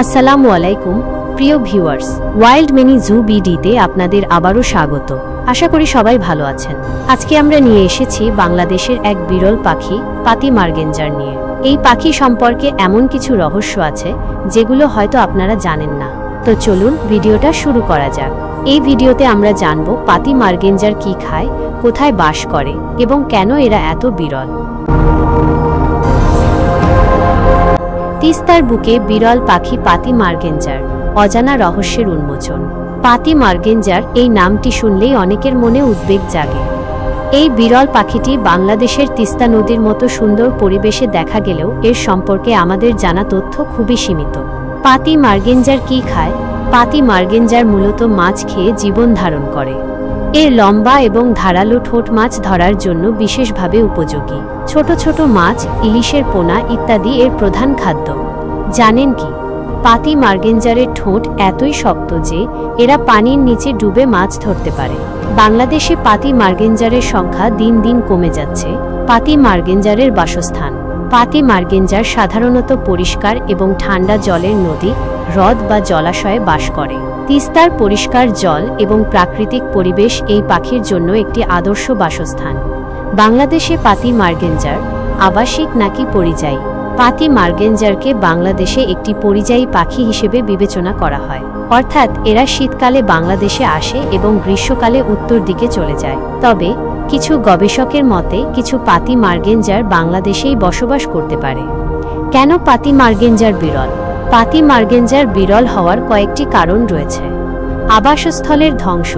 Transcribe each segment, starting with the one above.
আসসালামু আলাইকুম প্রিয় ভিউয়ার্স, ওয়াইল্ড মিনি জু বিডিতে আপনাদের আবারও স্বাগত। আশা করি সবাই ভালো আছেন। আজকে আমরা নিয়ে এসেছি বাংলাদেশের এক বিরল পাখি পাতি মার্গেঞ্জার নিয়ে। এই পাখি সম্পর্কে এমন কিছু রহস্য আছে যেগুলো হয়তো আপনারা জানেন না। তো চলুন ভিডিওটা শুরু করা যাক। এই ভিডিওতে আমরা জানব পাতি মার্গেঞ্জার কি খায়, কোথায় বাস করে এবং কেন এরা এত বিরল। তিস্তার বুকে বিরল পাখি পাতি মার্গেঞ্জার, অজানা রহস্যের উন্মোচন। পাতি মার্গেঞ্জার এই নামটি শুনলেই অনেকের মনে উদ্বেগ জাগে। এই বিরল পাখিটি বাংলাদেশের তিস্তা নদীর মতো সুন্দর পরিবেশে দেখা গেলেও এর সম্পর্কে আমাদের জানা তথ্য খুবই সীমিত। পাতি মার্গেঞ্জার কি খায়? পাতি মার্গেঞ্জার মূলত মাছ খেয়ে জীবন ধারণ করে। এর লম্বা এবং ধারালো ঠোঁট মাছ ধরার জন্য বিশেষভাবে উপযোগী। ছোট ছোট মাছ, ইলিশের পোনা ইত্যাদি এর প্রধান খাদ্য। জানেন কি, পাতি মার্গেঞ্জারের ঠোঁট এতই শক্ত যে এরা পানির নিচে ডুবে মাছ ধরতে পারে। বাংলাদেশে পাতি মার্গেঞ্জারের সংখ্যা দিন দিন কমে যাচ্ছে। পাতি মার্গেঞ্জারের বাসস্থান। পাতি মার্গেঞ্জার সাধারণত পরিষ্কার এবং ঠান্ডা জলের নদী, হ্রদ বা জলাশয়ে বাস করে। তিস্তার পরিষ্কার জল এবং প্রাকৃতিক পরিবেশ এই পাখির জন্য একটি আদর্শ বাসস্থান। বাংলাদেশে পাতি মার্গেঞ্জার আবাসিক নাকি পরিযায়ী? পাতি মার্গেঞ্জারকে বাংলাদেশে একটি পরিযায়ী পাখি হিসেবে বিবেচনা করা হয়, অর্থাৎ এরা শীতকালে বাংলাদেশে আসে এবং গ্রীষ্মকালে উত্তর দিকে চলে যায়। তবে কিছু গবেষকের মতে কিছু পাতি মার্গেঞ্জার বাংলাদেশেই বসবাস করতে পারে। কেন পাতি মার্গেঞ্জার বিরল? পাতি মার্গেঞ্জার বিরল হওয়ার কয়েকটি কারণ রয়েছে। আবাসস্থলের ধ্বংস,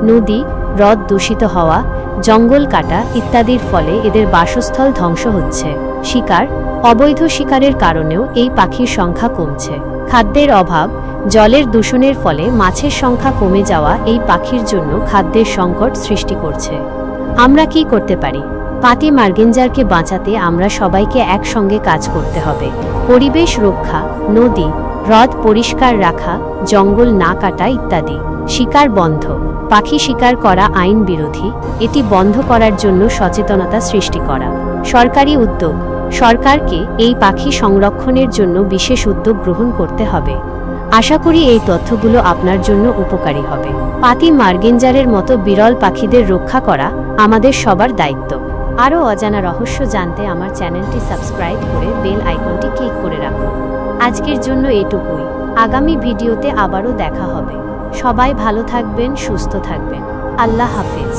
নদী, হ্রদ দূষিত হওয়া, জঙ্গল কাটা ইত্যাদির ফলে এদের বাসস্থল ধ্বংস হচ্ছে। শিকার, অবৈধ শিকারের কারণেও এই পাখির সংখ্যা কমছে। খাদ্যের অভাব, জলের দূষণের ফলে মাছের সংখ্যা কমে যাওয়া এই পাখির জন্য খাদ্যের সংকট সৃষ্টি করছে। আমরা কি করতে পারি? পাতি মার্গেঞ্জারকে বাঁচাতে আমরা সবাইকে একসঙ্গে কাজ করতে হবে। পরিবেশ রক্ষা, নদী, হ্রদ পরিষ্কার রাখা, জঙ্গল না কাটা ইত্যাদি। শিকার বন্ধ। পাখি শিকার করা আইন বিরোধী, এটি বন্ধ করার জন্য সচেতনতা সৃষ্টি করা। সরকারি উদ্যোগ। সরকারকে এই পাখি সংরক্ষণের জন্য বিশেষ উদ্যোগ গ্রহণ করতে হবে। আশা করি এই তথ্যগুলো আপনার জন্য উপকারী হবে। পাতি মার্গেঞ্জারের মতো বিরল পাখিদের রক্ষা করা আমাদের সবার দায়িত্ব। আরও অজানা রহস্য জানতে আমার চ্যানেলটি সাবস্ক্রাইব করে বেল আইকনটি ক্লিক করে রাখুন। আজকের জন্য এটুকুই। আগামী ভিডিওতে আবারও দেখা হবে। সবাই ভালো থাকবেন, সুস্থ থাকবেন। আল্লাহ হাফেজ।